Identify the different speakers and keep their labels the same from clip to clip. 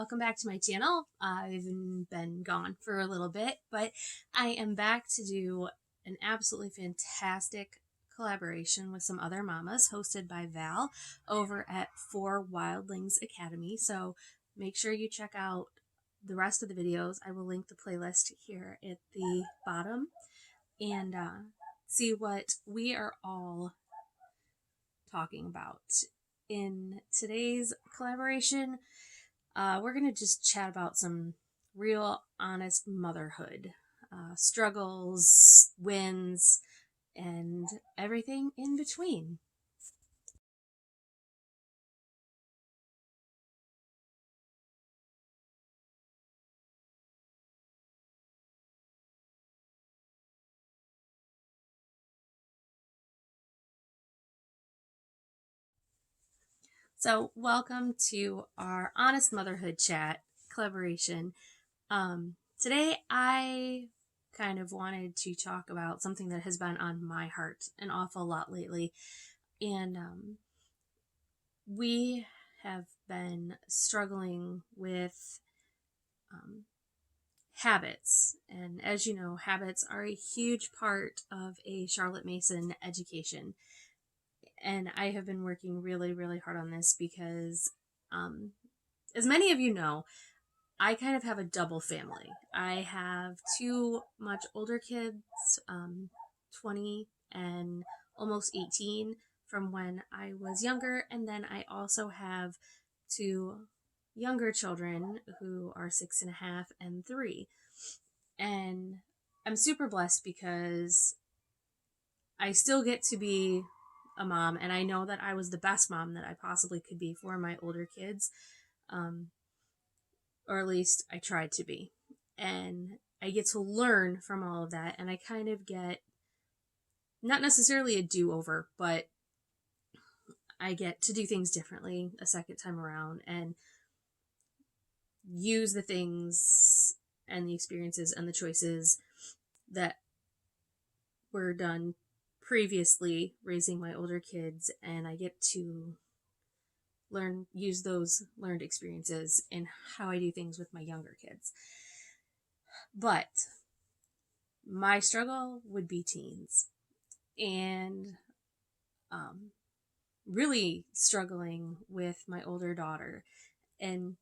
Speaker 1: welcome back to my channel. I've been gone for a little bit, but I am back to do an absolutely fantastic collaboration with some other mamas hosted by Val over at Four Wildlings Academy. So make sure you check out the rest of the videos. I will link the playlist here at the bottom and see what we are all talking about. In today's collaboration, we're going to just chat about some real honest motherhood, struggles, wins, and everything in between. So welcome to our Honest Motherhood Chat collaboration. Today I kind of wanted to talk about something that has been on my heart an awful lot lately. And we have been struggling with habits. And as you know, habits are a huge part of a Charlotte Mason education. And I have been working really, really hard on this because, as many of you know, I kind of have a double family. I have two much older kids, 20 and almost 18 from when I was younger. And then I also have two younger children who are 6.5 and 3. And I'm super blessed because I still get to be a mom, and I know that I was the best mom that I possibly could be for my older kids, or at least I tried to be. And I get to learn from all of that, and I kind of get not necessarily a do-over, but I get to do things differently a second time around and use the things and the experiences and the choices that were done previously raising my older kids, and I get to use those learned experiences in how I do things with my younger kids. But my struggle would be teens, and really struggling with my older daughter. And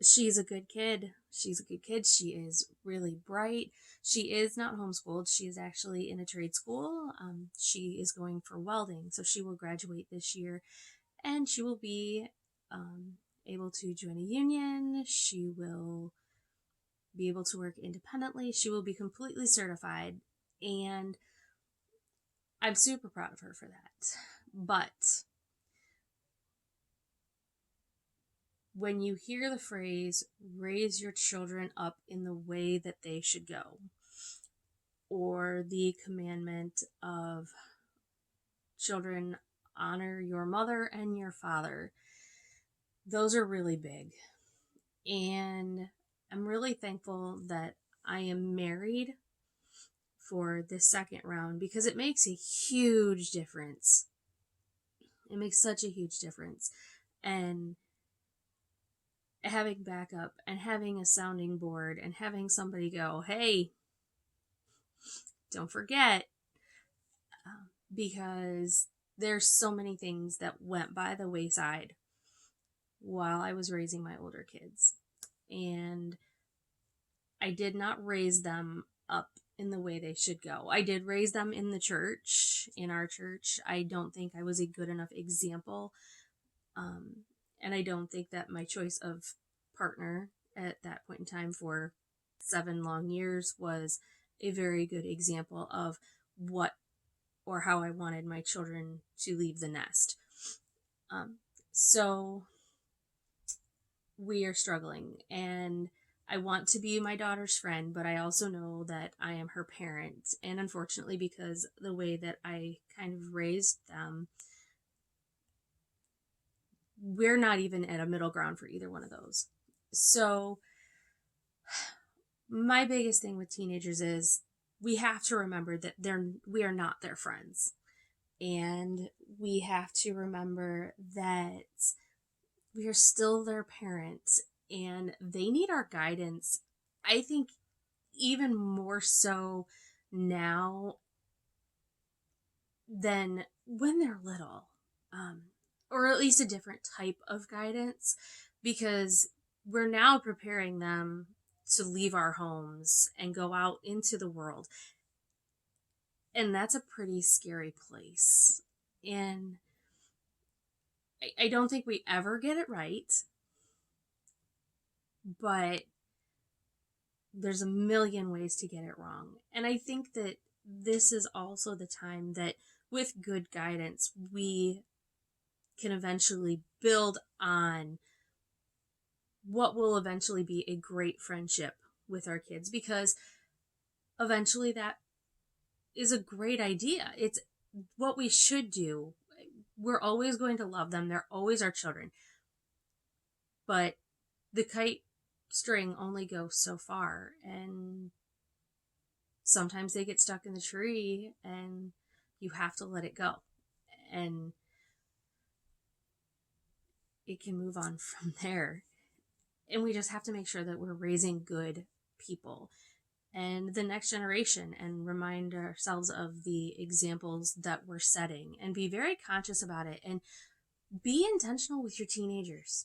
Speaker 1: she's a good kid. She is really bright. She is not homeschooled. She is actually in a trade school. She is going for welding, so she will graduate this year, and she will be able to join a union. She will be able to work independently. She will be completely certified, and I'm super proud of her for that. But when you hear the phrase, raise your children up in the way that they should go, or the commandment of children, honor your mother and your father, those are really big. And I'm really thankful that I am married for this second round, because it makes a huge difference. It makes such a huge difference. And having backup and having a sounding board and having somebody go, hey, don't forget, because there's so many things that went by the wayside while I was raising my older kids. And I did not raise them up in the way they should go. I did raise them in the church, in our church. I don't think I was a good enough example. And I don't think that my choice of partner at that point in time for 7 long years was a very good example of what or how I wanted my children to leave the nest. So we are struggling, and I want to be my daughter's friend, but I also know that I am her parent. And unfortunately, because the way that I kind of raised them, we're not even at a middle ground for either one of those. So my biggest thing with teenagers is we have to remember that we are not their friends. And we have to remember that we are still their parents and they need our guidance. I think even more so now than when they're little, um, or at least a different type of guidance, because we're now preparing them to leave our homes and go out into the world. And that's a pretty scary place. And I don't think we ever get it right, but there's a million ways to get it wrong. And I think that this is also the time that, with good guidance, we can eventually build on what will eventually be a great friendship with our kids, because eventually that is a great idea. It's what we should do. We're always going to love them. They're always our children. But the kite string only goes so far, and sometimes they get stuck in the tree and you have to let it go. And it can move on from there. And we just have to make sure that we're raising good people and the next generation, and remind ourselves of the examples that we're setting and be very conscious about it, and be intentional with your teenagers.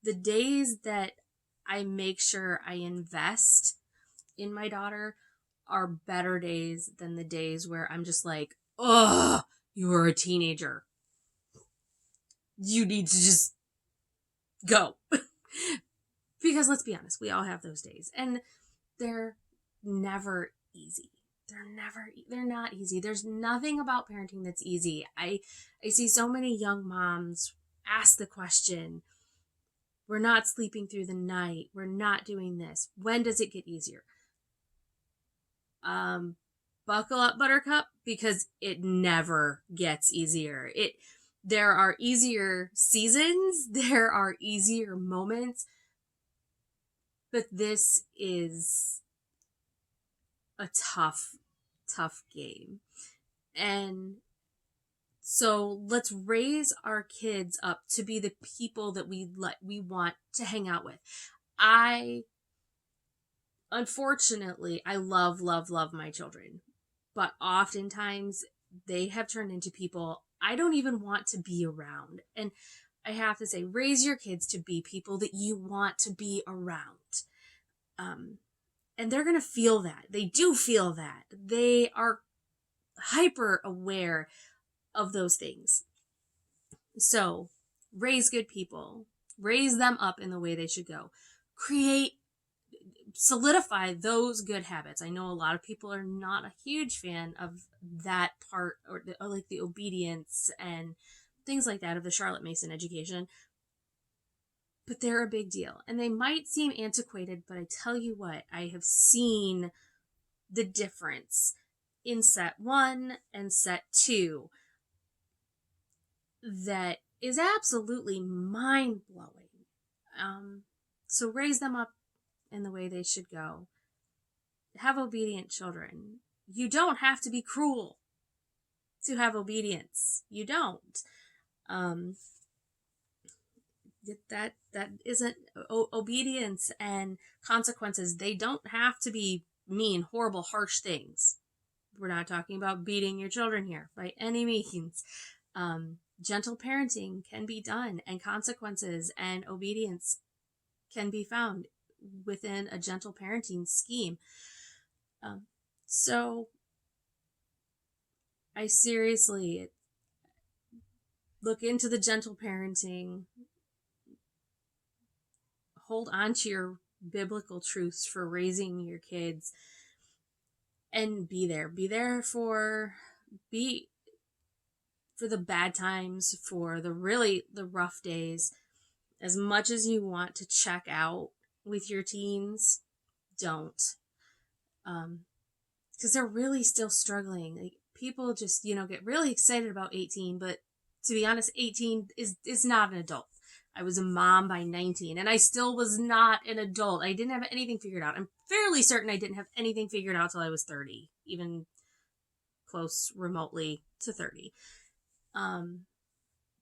Speaker 1: The days that I make sure I invest in my daughter are better days than the days where I'm just like, oh, you're a teenager. You need to just go. Because let's be honest, we all have those days. And they're never easy. They're not easy. There's nothing about parenting that's easy. I see so many young moms ask the question, we're not sleeping through the night. We're not doing this. When does it get easier? Buckle up, Buttercup, because it never gets easier. There are easier seasons. There are easier moments. But this is a tough game. And so let's raise our kids up to be the people that we want to hang out with. Unfortunately, I love my children, but oftentimes they have turned into people I don't even want to be around. And I have to say, raise your kids to be people that you want to be around. And they're going to feel that. They do feel that. They are hyper aware of those things. So raise good people, raise them up in the way they should go, solidify those good habits. I know a lot of people are not a huge fan of that part, or like the obedience and things like that of the Charlotte Mason education, but they're a big deal. And they might seem antiquated, but I tell you what, I have seen the difference in set 1 and set 2 that is absolutely mind-blowing. So raise them up in the way they should go. Have obedient children. You don't have to be cruel to have obedience. You don't. That isn't obedience and consequences. They don't have to be mean, horrible, harsh things. We're not talking about beating your children here by any means. Gentle parenting can be done, and consequences and obedience can be found within a gentle parenting scheme. So I seriously look into the gentle parenting, hold on to your biblical truths for raising your kids, and be there for the bad times, for the rough days. As much as you want to check out with your teens, don't. Because they're really still struggling. Like, people just, get really excited about 18, but to be honest, 18 is not an adult. I was a mom by 19, and I still was not an adult. I didn't have anything figured out. I'm fairly certain I didn't have anything figured out till I was 30, even close remotely to 30.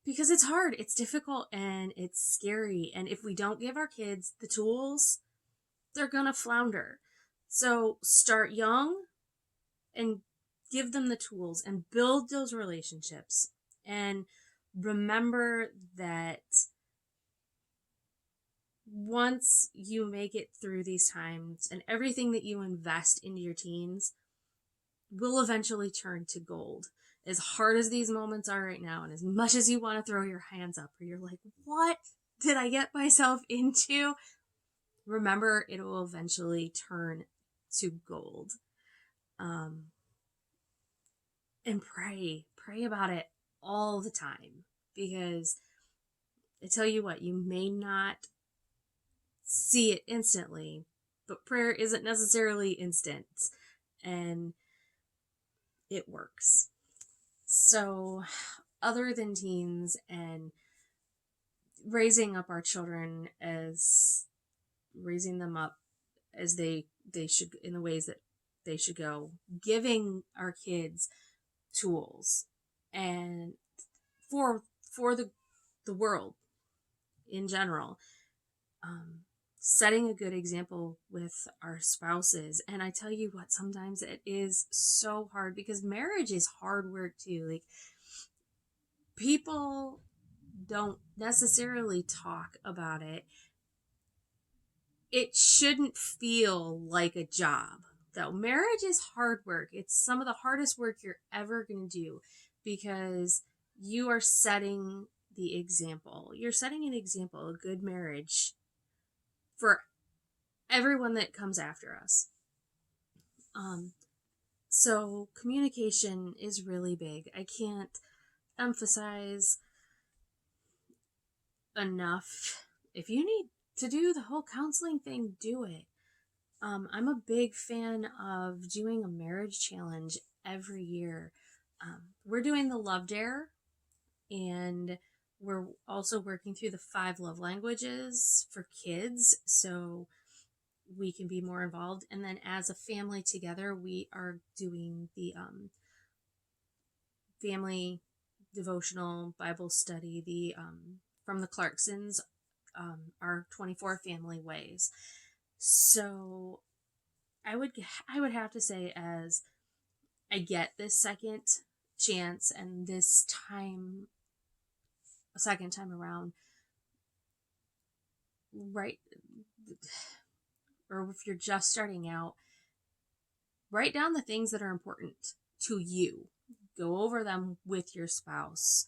Speaker 1: because it's hard, it's difficult, and it's scary. And if we don't give our kids the tools, they're gonna flounder. So start young and give them the tools and build those relationships. And remember that once you make it through these times, and everything that you invest into your teens will eventually turn to gold. As hard as these moments are right now, and as much as you want to throw your hands up, or you're like, what did I get myself into? Remember, it will eventually turn to gold. And pray about it all the time, because I tell you what, you may not see it instantly, but prayer isn't necessarily instant, and it works. So, other than teens and raising up our children, as raising them up as they should, in the ways that they should go, giving our kids tools, and for the world in general, setting a good example with our spouses. And I tell you what, sometimes it is so hard, because marriage is hard work too. Like, people don't necessarily talk about it. It shouldn't feel like a job, though. Marriage is hard work. It's some of the hardest work you're ever going to do, because you are setting the example. You're setting an example, a good marriage, for everyone that comes after us. So communication is really big. I can't emphasize enough. If you need to do the whole counseling thing, do it. I'm a big fan of doing a marriage challenge every year. We're doing the Love Dare, and we're also working through the 5 love languages for kids, so we can be more involved. And then as a family together, we are doing the family devotional Bible study, the from the Clarksons, our 24 family ways. So I would have to say, as I get this second chance and this time, a second time around, right, or if you're just starting out, write down the things that are important to you. Go over them with your spouse.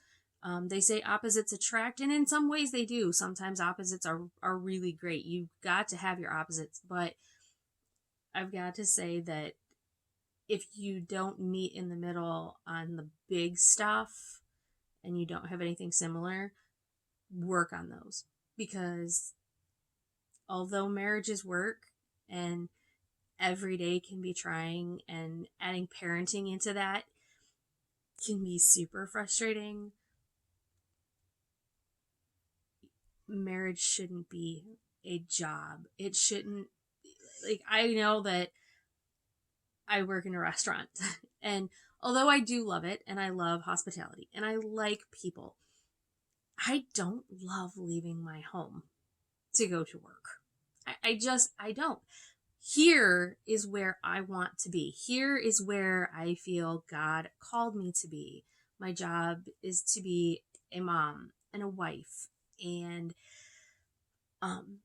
Speaker 1: They say opposites attract, and in some ways they do. Sometimes opposites are really great. You've got to have your opposites, but I've got to say that if you don't meet in the middle on the big stuff, and you don't have anything similar, work on those. Because although marriage is work, and every day can be trying, and adding parenting into that can be super frustrating, marriage shouldn't be a job. It shouldn't, like, I know that I work in a restaurant, and although I do love it, and I love hospitality, and I like people, I don't love leaving my home to go to work. I don't. Here is where I want to be. Here is where I feel God called me to be. My job is to be a mom and a wife, and I'm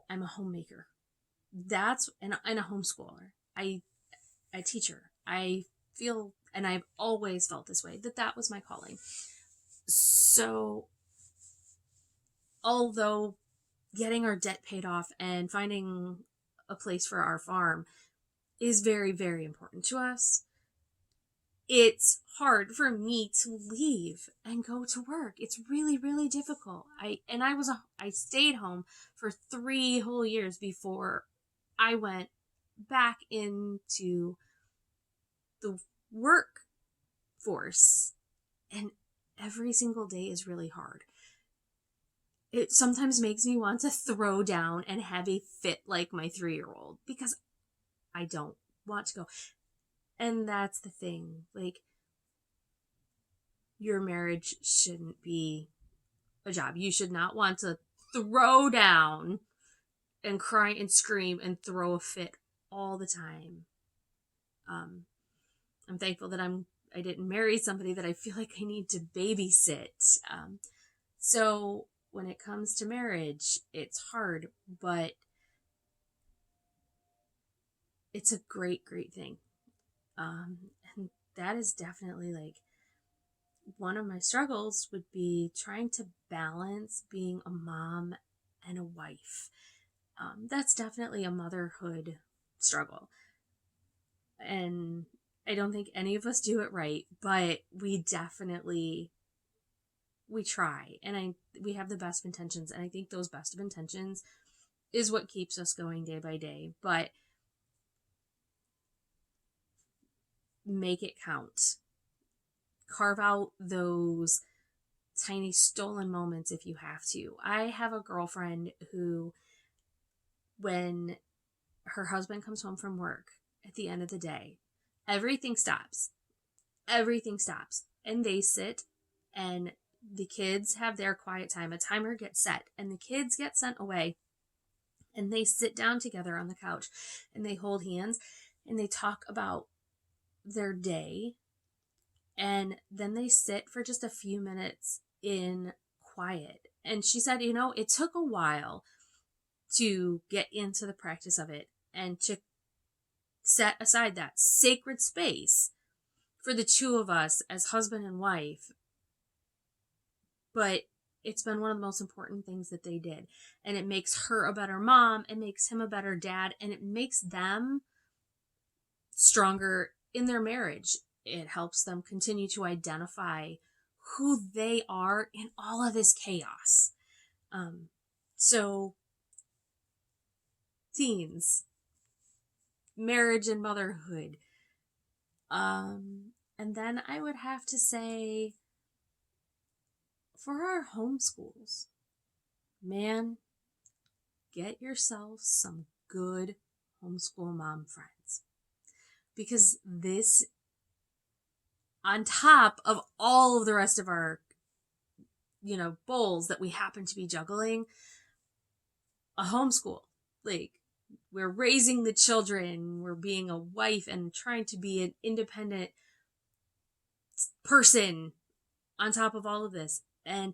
Speaker 1: a homemaker. That's and a homeschooler. I teacher. I feel, and I've always felt this way, that was my calling. So although getting our debt paid off and finding a place for our farm is very, very important to us, it's hard for me to leave and go to work. It's really, really difficult. I stayed home for 3 whole years before I went back into the workforce, and every single day is really hard. It sometimes makes me want to throw down and have a fit like my 3-year-old, because I don't want to go. And that's the thing. Like, your marriage shouldn't be a job. You should not want to throw down and cry and scream and throw a fit all the time. I'm thankful that I didn't marry somebody that I feel like I need to babysit. So when it comes to marriage, it's hard, but it's a great, great thing. And that is definitely like one of my struggles would be trying to balance being a mom and a wife. That's definitely a motherhood struggle. And I don't think any of us do it right, but we try, and we have the best of intentions, and I think those best of intentions is what keeps us going day by day. But make it count. Carve out those tiny stolen moments if you have to. I have a girlfriend who, when her husband comes home from work at the end of the day, everything stops. Everything stops. And they sit, and the kids have their quiet time. A timer gets set, and the kids get sent away. And they sit down together on the couch, and they hold hands, and they talk about their day. And then they sit for just a few minutes in quiet. And she said, it took a while to get into the practice of it and to set aside that sacred space for the two of us as husband and wife. But it's been one of the most important things that they did. And it makes her a better mom. It makes him a better dad. And it makes them stronger in their marriage. It helps them continue to identify who they are in all of this chaos. So, teens, marriage and motherhood. And then I would have to say, for our homeschools, man, get yourself some good homeschool mom friends. Because this, on top of all of the rest of our, bowls that we happen to be juggling, a homeschool, like, we're raising the children, we're being a wife and trying to be an independent person on top of all of this. And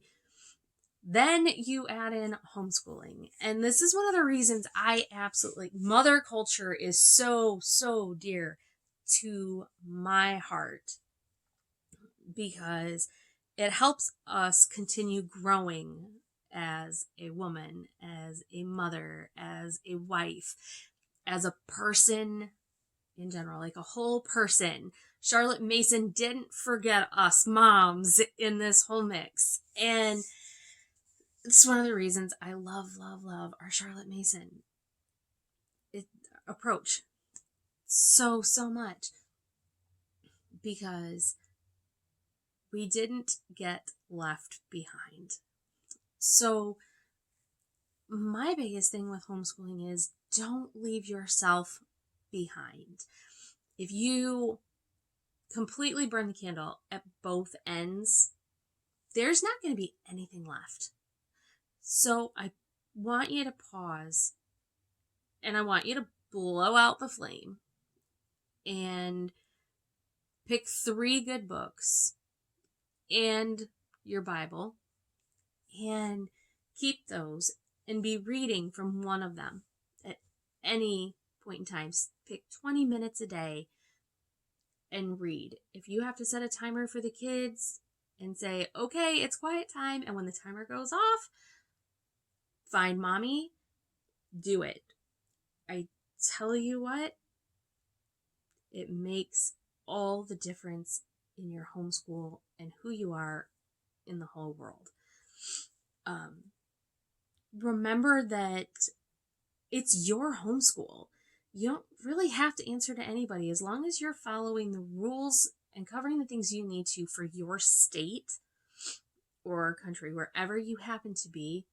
Speaker 1: then you add in homeschooling. And this is one of the reasons I absolutely, mother culture is so, so dear to my heart, because it helps us continue growing as a woman, as a mother, as a wife, as a person in general, like a whole person. Charlotte Mason didn't forget us moms in this whole mix. And it's one of the reasons I love our Charlotte Mason approach so, so much. Because we didn't get left behind. So my biggest thing with homeschooling is don't leave yourself behind. If you completely burn the candle at both ends, there's not going to be anything left. So I want you to pause, and I want you to blow out the flame and pick 3 good books and your Bible and keep those and be reading from one of them at any point in time. Pick 20 minutes a day and read. If you have to set a timer for the kids and say, okay, it's quiet time, and when the timer goes off, find mommy, do it. I tell you what, it makes all the difference in your homeschool and who you are in the whole world. Remember that it's your homeschool. You don't really have to answer to anybody. As long as you're following the rules and covering the things you need to for your state or country, wherever you happen to be,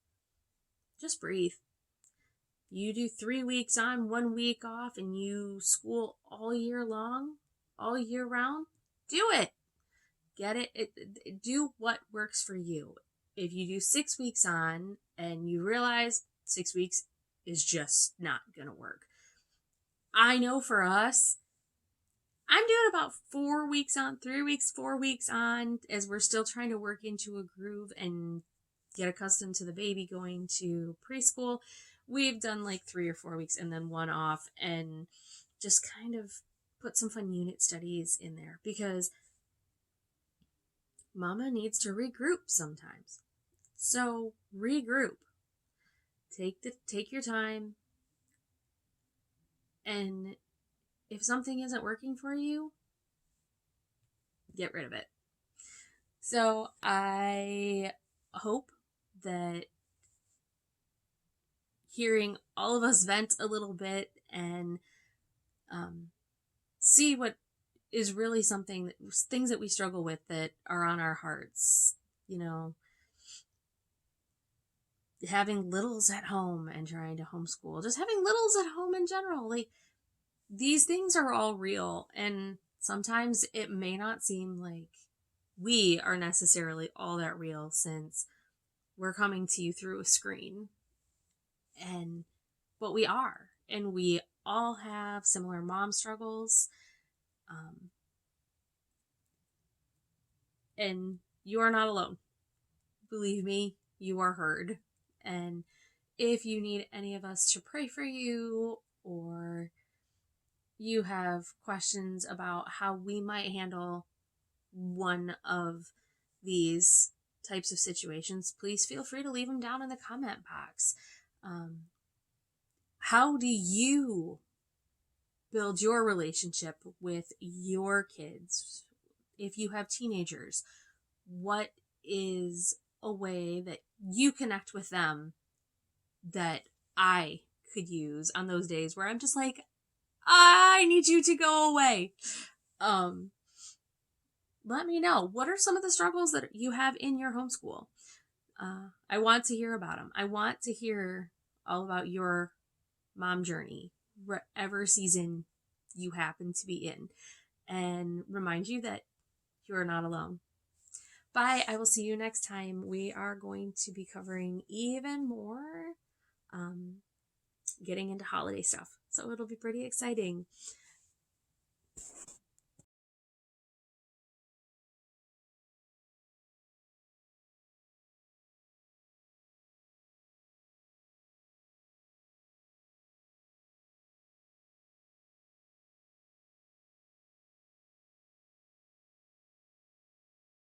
Speaker 1: just breathe. You do 3 weeks on, 1 week off, and you school all year long, all year round, do it. Get do what works for you. If you do 6 weeks on and you realize 6 weeks is just not going to work. I know for us, I'm doing about 4 weeks on, 3 weeks, 4 weeks on, as we're still trying to work into a groove and get accustomed to the baby going to preschool. We've done like 3 or 4 weeks and then one off, and just kind of put some fun unit studies in there, because mama needs to regroup sometimes. So regroup. Take your time, and if something isn't working for you, get rid of it. So I hope that hearing all of us vent a little bit and see what is really things that we struggle with that are on our hearts. You know, having littles at home and trying to homeschool, just having littles at home in general. Like, these things are all real, and sometimes it may not seem like we are necessarily all that real, since we're coming to you through a screen. But we are, and we all have similar mom struggles. And you are not alone. Believe me, you are heard. And if you need any of us to pray for you, or you have questions about how we might handle one of these types of situations, please feel free to leave them down in the comment box. How do you build your relationship with your kids? If you have teenagers, what is a way that you connect with them that I could use on those days where I'm just like, I need you to go away? Let me know. What are some of the struggles that you have in your homeschool? I want to hear about them. I want to hear all about your mom journey, whatever season you happen to be in, and remind you that you're not alone. Bye. I will see you next time. We are going to be covering even more, getting into holiday stuff. So it'll be pretty exciting.